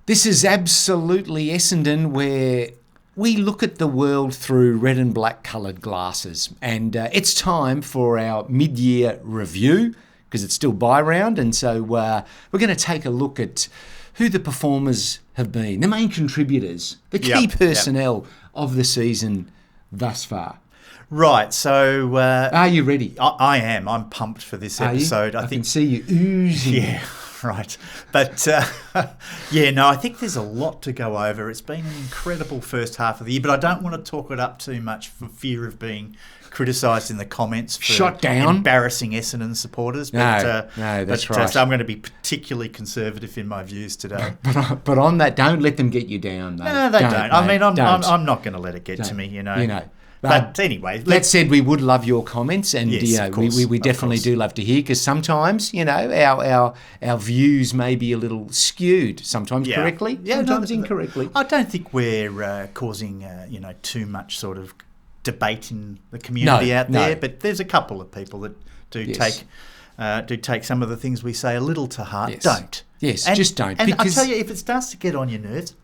This is absolutely Essendon, where we look at the world through red and black coloured glasses. And it's time for our mid-year review, because it's still buy round. And so we're going to take a look at who the performers have been, the main contributors, the key personnel of the season thus far. Right, so... Are you ready? I am. I'm pumped for this episode. I can see you oozing. Yeah, right. But, I think there's a lot to go over. It's been an incredible first half of the year, but I don't want to talk it up too much for fear of being criticised in the comments for shot down, embarrassing Essendon supporters. But, no, that's right. So I'm going to be particularly conservative in my views today. But on that, don't let them get you down. Though. No, they don't. Mate, I mean, I'm not going to let it get to me. You know. But anyway, that said, we would love your comments, and yes, of course, we definitely do love to hear, because sometimes our views may be a little skewed, sometimes correctly, sometimes incorrectly. I don't think we're causing too much sort of debate in the community out there, but there's a couple of people that do take some of the things we say a little to heart. Yes. Don't. Yes, and, just don't. And because I tell you, if it starts to get on your nerves,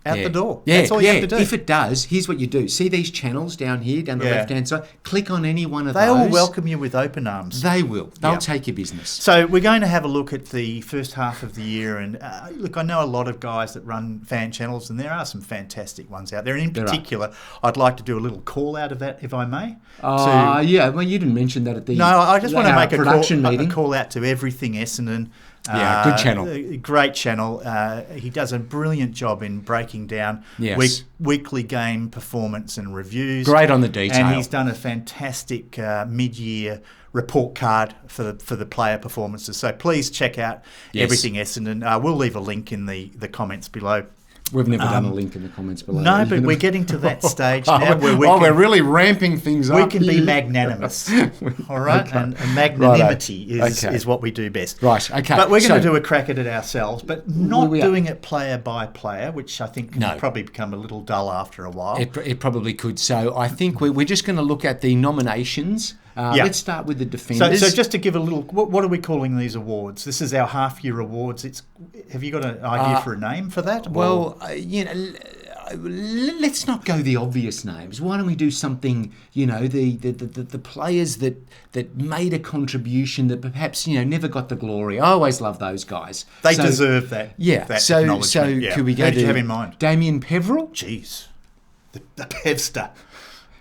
out the door. Yeah, that's all you have to do. If it does, here's what you do. See these channels down here, down the left-hand side? Click on any one of those. They will welcome you with open arms. They will. They'll take your business. So we're going to have a look at the first half of the year. And look, I know a lot of guys that run fan channels, and there are some fantastic ones out there. And in particular, I'd like to do a little call out of that, if I may. Well, you didn't mention that at the I just want to make a call out to Everything Essendon. Good channel. Great channel. He does a brilliant job in breaking down weekly game performance and reviews. Great on the detail. And he's done a fantastic mid-year report card for the player performances. So please check out Everything Essendon. We'll leave a link in the comments below. We've never done a link in the comments below. No, but we're getting to that stage now. We're really ramping things up. We can be magnanimous, all right? Okay. And magnanimity is what we do best. Right, okay. But we're going to do a crack at it ourselves, but not doing it player by player, which I think can probably become a little dull after a while. It probably could. So I think we're just going to look at the nominations. Let's start with the defenders. So just to give a little, what are we calling these awards? This is our half-year awards. Have you got an idea for a name for that? Well, let's not go the obvious names. Why don't we do something? The players that made a contribution that perhaps never got the glory. I always love those guys. They deserve that. Yeah. That so acknowledgement. Could we go Who did you have in mind? Damien Peveril? Jeez, the Pevster.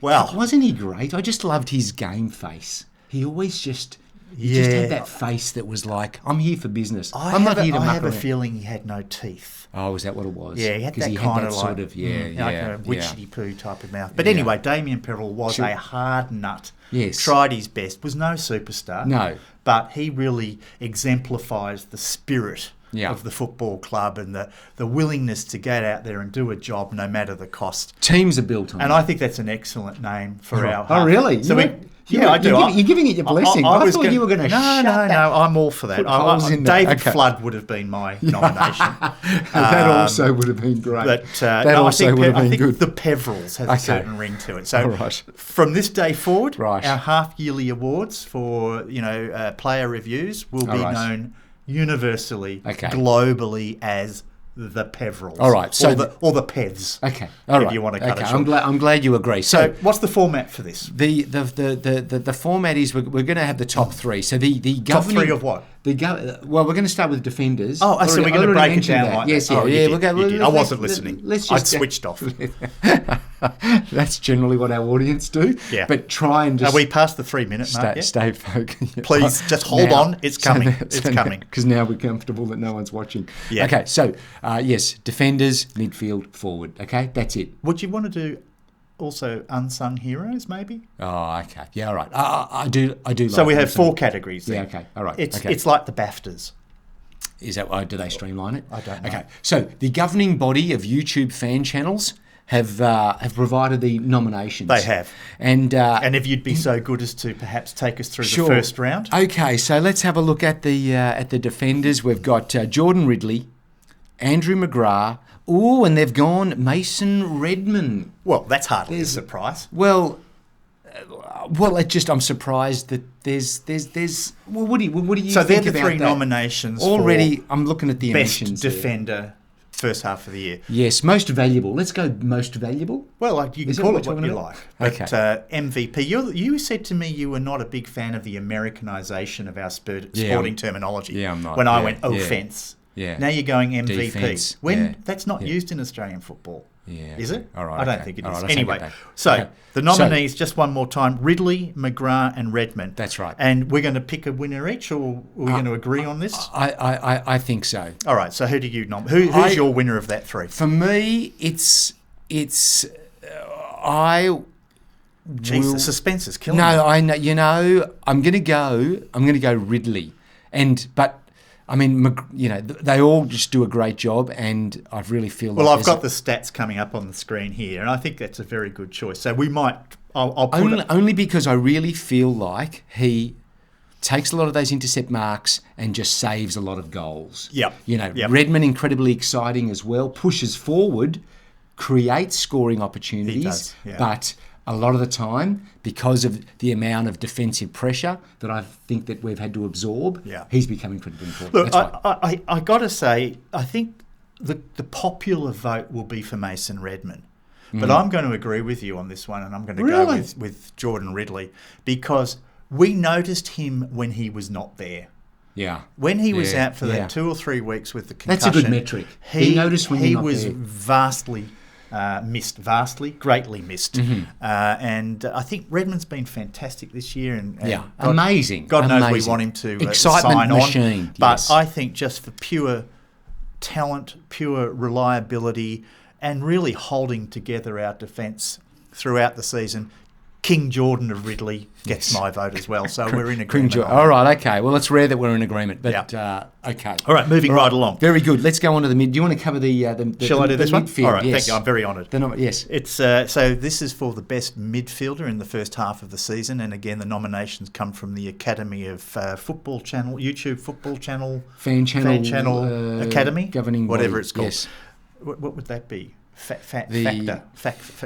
Wow. Wasn't he great? I just loved his game face. He always just had that face that was like, I'm here for business. I'm not here to muck around. I have a feeling he had no teeth. Oh, is that what it was? Yeah, he had that kind of like a witchy poo type of mouth. But anyway, Damien Peveril was a hard nut. Yes. Tried his best. Was no superstar. No. But he really exemplifies the spirit of the football club and the willingness to get out there and do a job no matter the cost. Teams are built on and I think that's an excellent name for our half. Oh, really? So I do. You're giving it your blessing. I thought you were going to shut that. No, I'm all for that. David Flood would have been my nomination. That also would have been great. But I think the Peverils has a certain ring to it. So from this day forward, our half-yearly awards for player reviews will be known universally, globally as the Peverils. All right, so or the Pevs. Okay, all right. If you want to cut it short. I'm glad you agree. So what's the format for this? The format is we're going to have the top three. So the top three of what? Well, we're going to start with defenders. So we're going to break it down like yes, that. Yeah, we'll go. I wasn't listening. I'd switched off. That's generally what our audience do. Yeah. But try and just... Are we past the 3-minute mark yet? Stay focused. Please, just hold on. It's coming. It's coming. Because now we're comfortable that no one's watching. Yeah. Okay, so, yes, defenders, midfield, forward. Okay, that's it. Would you want to do also unsung heroes, maybe? Oh, okay. Yeah, all right. I do So we have 4 categories then. Yeah, okay. All right. It's like the BAFTAs. Is that why? Do they streamline it? I don't know. Okay, so the governing body of YouTube fan channels have provided the nominations. They have. And if you'd be so good as to perhaps take us through the first round. Okay, so let's have a look at the defenders. We've got Jordan Ridley, Andrew McGrath. Oh, and they've gone Mason Redman. Well, that's hardly a surprise. Well, I'm surprised that there's. Well, what do you so think they're the about 3 that? nominations. Already, I'm looking at the best emissions. Defender first half of the year. Yes, most valuable. Let's go most valuable. Well, you can call it what you like. But MVP, you said to me you were not a big fan of the Americanization of our sporting terminology. Yeah, I'm not. When I went offence. Yeah. Now you're going MVP. Defense. That's not used in Australian football. Yeah. Is it? All right. I don't think it is. Right, anyway, so the nominees, just one more time, Ridley, McGrath and Redmond. That's right. And we're going to pick a winner each, or are we going to agree on this? I think so. All right, so who do you nominate? Who's your winner of that three? For me, it's Jeez, the suspense is killing me. No, I know. You know, I'm going to go Ridley, but. I mean, they all just do a great job, and I really feel like... Well, I've got the stats coming up on the screen here, and I think that's a very good choice. So we might... I'll put only because I really feel like he takes a lot of those intercept marks and just saves a lot of goals. Yep. Redmond, incredibly exciting as well, pushes forward, creates scoring opportunities, he does, but... A lot of the time, because of the amount of defensive pressure that I think that we've had to absorb, he's become incredibly important. Look, I got to say, I think the popular vote will be for Mason Redmond. But I'm going to agree with you on this one, and I'm going to go with Jordan Ridley, because we noticed him when he was not there. Yeah. When he was out for that 2 or 3 weeks with the concussion. That's a good metric. He noticed when he was vastly... greatly missed. And I think Redmond's been fantastic this year. And amazing. God knows we want him to sign machine, on. But I think just for pure talent, pure reliability, and really holding together our defence throughout the season, King Jordan of Ridley gets my vote as well. So we're in agreement. All right, okay. Well, it's rare that we're in agreement, but okay. All right, moving right along. Very good. Let's go on to the mid. Do you want to cover the Shall I do this one? Midfield? All right, thank you. I'm very honoured. Yes. It's so this is for the best midfielder in the first half of the season, and again, the nominations come from the Academy of Football Channel, YouTube Football Channel, Fan Channel Academy, governing whatever body. It's called. Yes. What would that be? Factor,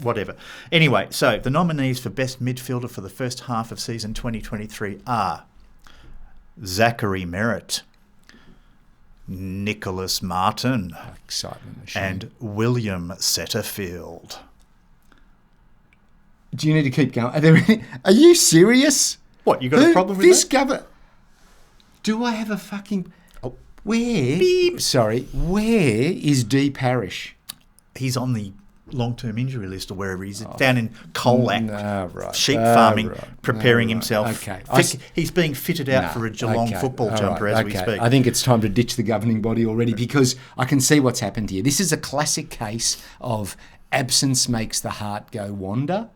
whatever. Anyway, so the nominees for Best Midfielder for the first half of season 2023 are Zachary Merrett, Nicholas Martin, excitement machine, and William Setterfield. Do you need to keep going? Are you serious? What, you got a problem with that? Do I have a fucking... Where? Beep. Sorry. Where is D. Parrish? He's on the long-term injury list or wherever he's down in Colac, sheep farming, preparing himself. Okay. He's being fitted out for a Geelong football jumper as we speak. I think it's time to ditch the governing body already, because I can see what's happened here. This is a classic case of absence makes the heart go wander,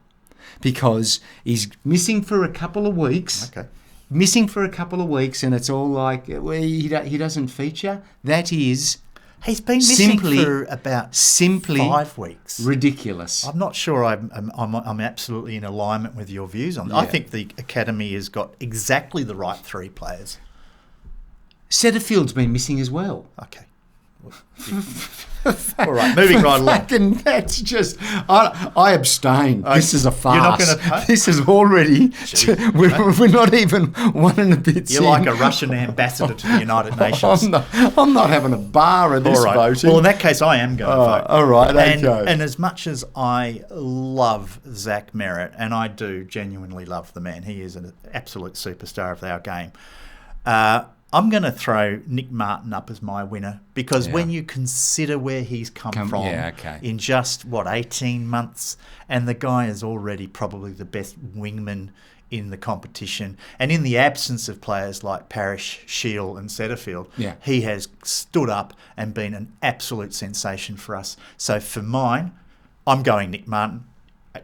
because he's missing for a couple of weeks. Okay. Missing for a couple of weeks, and it's all like, he doesn't feature. That is... He's been missing for about 5 weeks. Ridiculous. I'm not sure I'm absolutely in alignment with your views on that. I think the Academy has got exactly the right 3 players. Setterfield's been missing as well. Okay. All right, moving right along. That's just... I abstain. This is a farce. You're not going to... This is already... We're not even 1 and a bit You're like a Russian ambassador to the United Nations. I'm not having a bar of this voting. Well, in that case, I am going to vote. All right, okay. And as much as I love Zach Merrett, and I do genuinely love the man, he is an absolute superstar of our game, I'm going to throw Nick Martin up as my winner, because when you consider where he's come from in just, 18 months, and the guy is already probably the best wingman in the competition, and in the absence of players like Parrish, Shield and Setterfield, he has stood up and been an absolute sensation for us. So for mine, I'm going Nick Martin.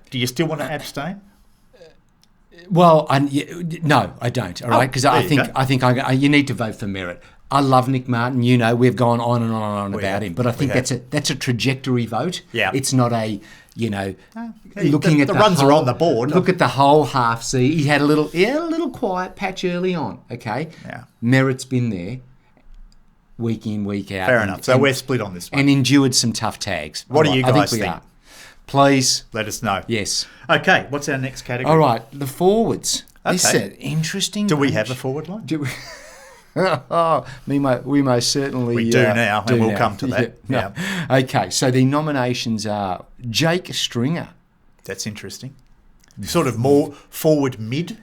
Do you still want to abstain? Well, no, I don't. All right, because I think you need to vote for Merrett. I love Nick Martin. You know, we've gone on and on about him, but I think that's a trajectory vote. Yeah, it's not a looking at the runs are on the board. Look at the whole half. See, he had a little quiet patch early on. Okay, Merrett's been there week in, week out. Fair enough. So we're split on this one, and endured some tough tags. What do you guys think? Please let us know. Yes. Okay, what's our next category? All right, the forwards. Okay. This is interesting. Do we have a forward line? we most certainly we do now, and we'll come to that. Yeah. No. Okay, so the nominations are Jake Stringer. That's interesting. Sort of more forward mid.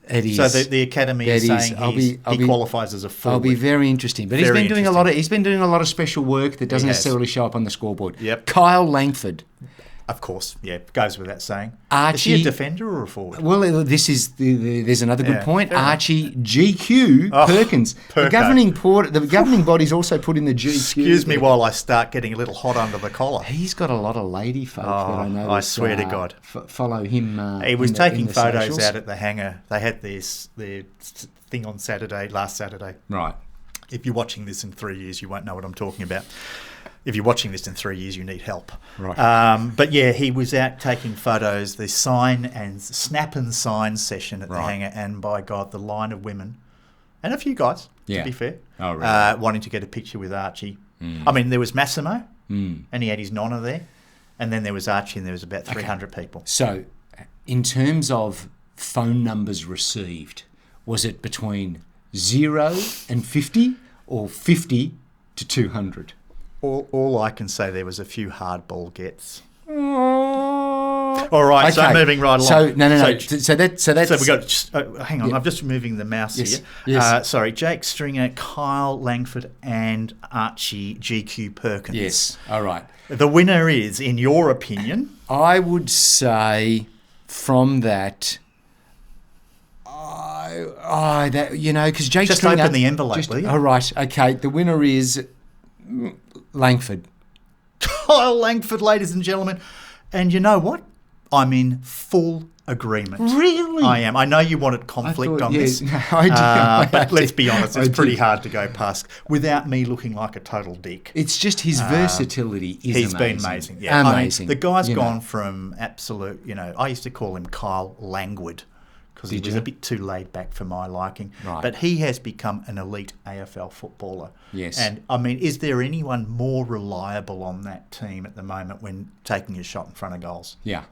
It is. So the academy is saying he qualifies as a forward. I'll be very interesting, but he's been doing a lot of special work that doesn't necessarily show up on the scoreboard. Yep. Kyle Langford. Of course, yeah, goes without saying. Archie, is he a defender or a forward? Well, there's another good point. Archie GQ Perkins. The governing body's also put in the GQ. Excuse me while I start getting a little hot under the collar. He's got a lot of lady folk that I know. I swear to God. Follow him. He was taking photos socials. Out at the hangar. They had their thing on last Saturday. Right. If you're watching this in 3 years, you won't know what I'm talking about. If you're watching this in 3 years, you need help. Right. But yeah, he was out taking photos, the snap and sign session at the hangar, and by God, the line of women, and a few guys, to be fair, wanting to get a picture with Archie. I mean, there was Massimo, and he had his nonna there, and then there was Archie, and there was about 300 people. So, in terms of phone numbers received, was it between 0 and 50 or 50 to 200? All I can say, there was a few hardball gets. All right, okay. So moving right along. So no. So that's. So we got. Hang on, I'm just moving the mouse here. Yes. Sorry, Jake Stringer, Kyle Langford, and Archie GQ Perkins. Yes. All right. The winner is, in your opinion, I would say from that. Because Jake just Stringer, open the envelope. Will you? All right. Okay. The winner is Langford. Kyle Langford, ladies and gentlemen. And you know what? I'm in full agreement. Really? I am. I know you wanted conflict on this. No, I do. But let's be honest, it's pretty hard to go past without me looking like a total dick. It's just his versatility is He's amazing. been amazing. Yeah. Amazing. I mean, the guy's gone from absolute, I used to call him Kyle Langwood, because he was a bit too laid back for my liking. Right. But he has become an elite AFL footballer. Yes. And, I mean, is there anyone more reliable on that team at the moment when taking a shot in front of goals? Yeah.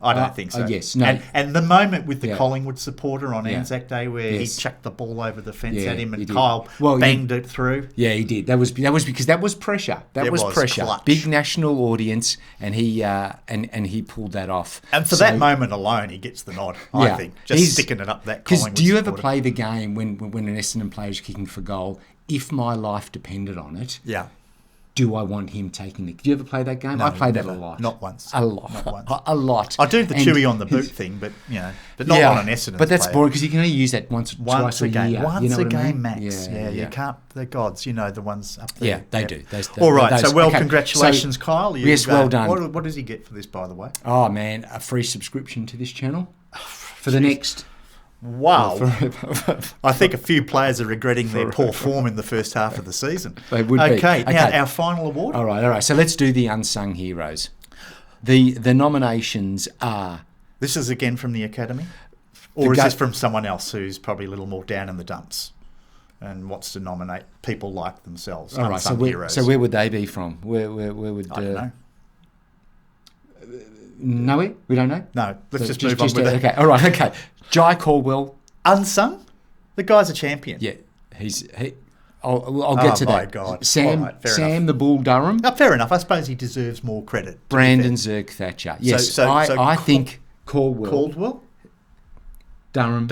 I don't think so. Yes. No. And the moment with the Collingwood supporter on Anzac Day where he chucked the ball over the fence at him and Kyle banged it through. Yeah, he did. That was because that was pressure. That was pressure. Clutch. Big national audience, and he and he pulled that off. And for that moment alone, he gets the nod, I think. Just sticking it up that Collingwood do you supporter. ever play the game when an Essendon player is kicking for goal, if my life depended on it? Yeah. Do I want him taking it? Do you ever play that game? No, I played never. that a lot. Not once. A lot. I do the chewy on the boot thing, but but not on an Essendon. But that's boring because you can only use that twice a game. year. Once a game, I mean? max. Yeah, you can't. The gods, the ones up there. Yeah, they do. All right. Congratulations, Kyle. Yes, well done. What does he get for this, by the way? Oh man, a free subscription to this channel for the next. Wow. I think a few players are regretting their poor form in the first half of the season. They would be. Okay, now our final award. All right. So let's do the unsung heroes. The nominations are... This is again from the Academy? Or is this from someone else who's probably a little more down in the dumps and wants to nominate people like themselves, all right, heroes? So where would they be from? Where would... I don't know. Nowhere? We don't know? No, let's just move on with it. Okay, all right, okay. Jai Caldwell. Unsung? The guy's a champion. Yeah, I'll get to that. My God. Sam the Bull Durham. Fair enough. I suppose he deserves more credit. Brandon Zerk Thatcher. Yes, I think Caldwell? Durham,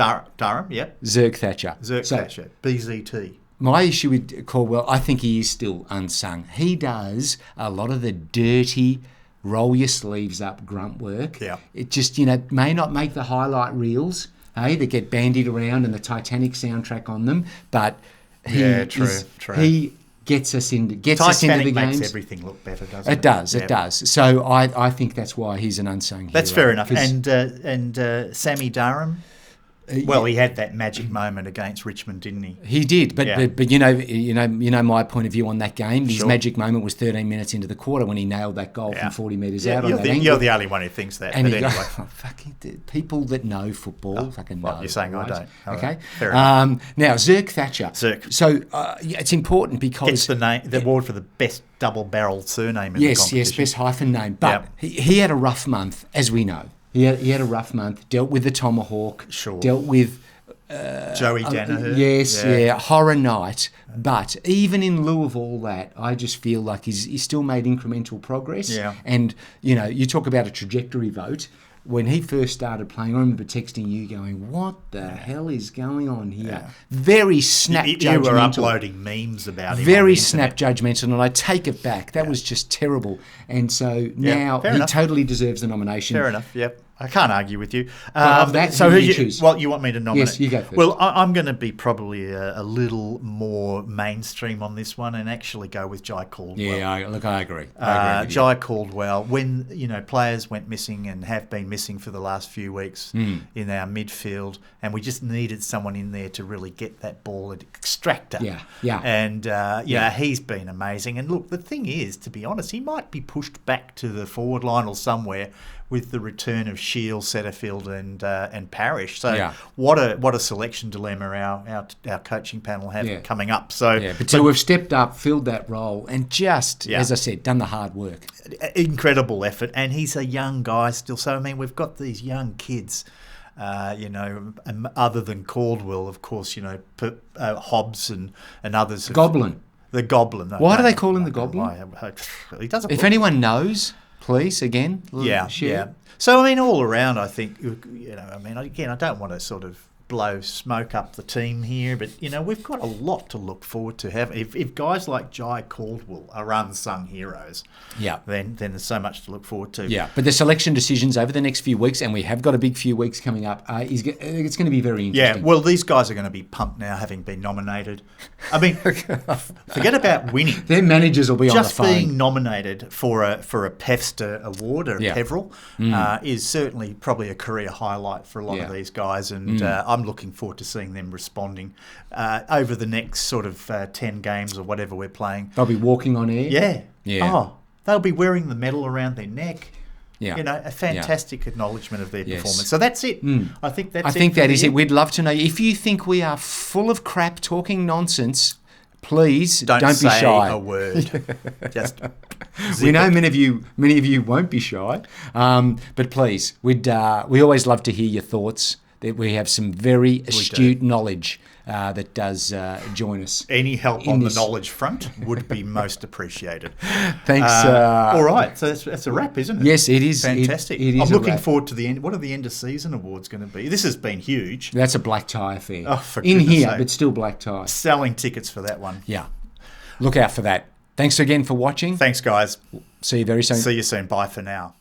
yep. Zerk Thatcher. Thatcher. BZT. My issue with Caldwell, I think he is still unsung. He does a lot of the dirty, roll your sleeves up grunt work. Yeah. It just, may not make the highlight reels, that get bandied around and the Titanic soundtrack on them, but true. He gets us into the games. Titanic makes everything look better, doesn't it? It does. So I think that's why he's an unsung hero. That's fair enough. And Sammy Durham. Well, he had that magic moment against Richmond, didn't he? He did, but my point of view on that game. His magic moment was 13 minutes into the quarter when he nailed that goal from 40 metres out. You're the only one who thinks that. And but anyway, fucking people that know football fucking know. You're saying right? I don't. Okay. Right. Now Zerk Thatcher. So it's important because gets the award for the best double-barreled surname in the competition. Yes, best hyphen name. But he had a rough month, as we know. He had a rough month, dealt with the tomahawk, dealt with Joey Danaher. Yes, horror night. But even in lieu of all that, I just feel like he's still made incremental progress. Yeah. And, you talk about a trajectory vote. When he first started playing, I remember texting you going, what the hell is going on here? Yeah. Very snap judgmental. You were uploading memes about him. Very snap judgmental, and I take it back. That was just terrible. And so now he totally deserves the nomination. Fair enough, yep. I can't argue with you. So who you choose? Well, you want me to nominate? Yes, you go first. Well, I'm going to be probably a little more mainstream on this one and actually go with Jai Caldwell. Yeah, I agree. Jai Caldwell, when players went missing and have been missing for the last few weeks in our midfield, and we just needed someone in there to really get that ball and extract it. Yeah. And he's been amazing. And look, the thing is, to be honest, he might be pushed back to the forward line or somewhere with the return of Shields, Setterfield, and Parrish. So what a selection dilemma our coaching panel have coming up. So we've stepped up, filled that role, and just as I said, done the hard work. Incredible effort, and he's a young guy still. So I mean, we've got these young kids. Other than Caldwell, of course, Hobbs and others. Goblin. The Goblin. Why do they call him the Goblin? He doesn't. If anyone knows. Please, again, share. So, I mean, all around, I think, again, I don't want to sort of blow smoke up the team here, but, we've got a lot to look forward to. If guys like Jai Caldwell are unsung heroes, then there's so much to look forward to. Yeah, but the selection decisions over the next few weeks, and we have got a big few weeks coming up, it's going to be very interesting. Yeah, well, these guys are going to be pumped now, having been nominated. I mean, forget about winning. Their managers will be on the phone. Just being nominated for a PEFSTA award or a Peveril is certainly probably a career highlight for a lot of these guys, and I'm looking forward to seeing them responding over the next sort of 10 games or whatever we're playing. They'll be walking on air. Yeah. Oh, they'll be wearing the medal around their neck. Yeah. A fantastic acknowledgement of their performance. So that's it. I think that is it. We'd love to know. If you think we are full of crap talking nonsense, please don't be shy. Don't say a word. Just we know many of you won't be shy, but please, we always love to hear your thoughts. That we have some very astute knowledge that does join us. Any help on the knowledge front would be most appreciated. Thanks. All right, so that's a wrap, isn't it? Yes, it is. Fantastic. It is I'm looking forward to the end. What are the end of season awards going to be? This has been huge. That's a black tie affair. Oh, for in here, sake. But still black tie. Selling tickets for that one. Yeah. Look out for that. Thanks again for watching. Thanks, guys. See you very soon. See you soon. Bye for now.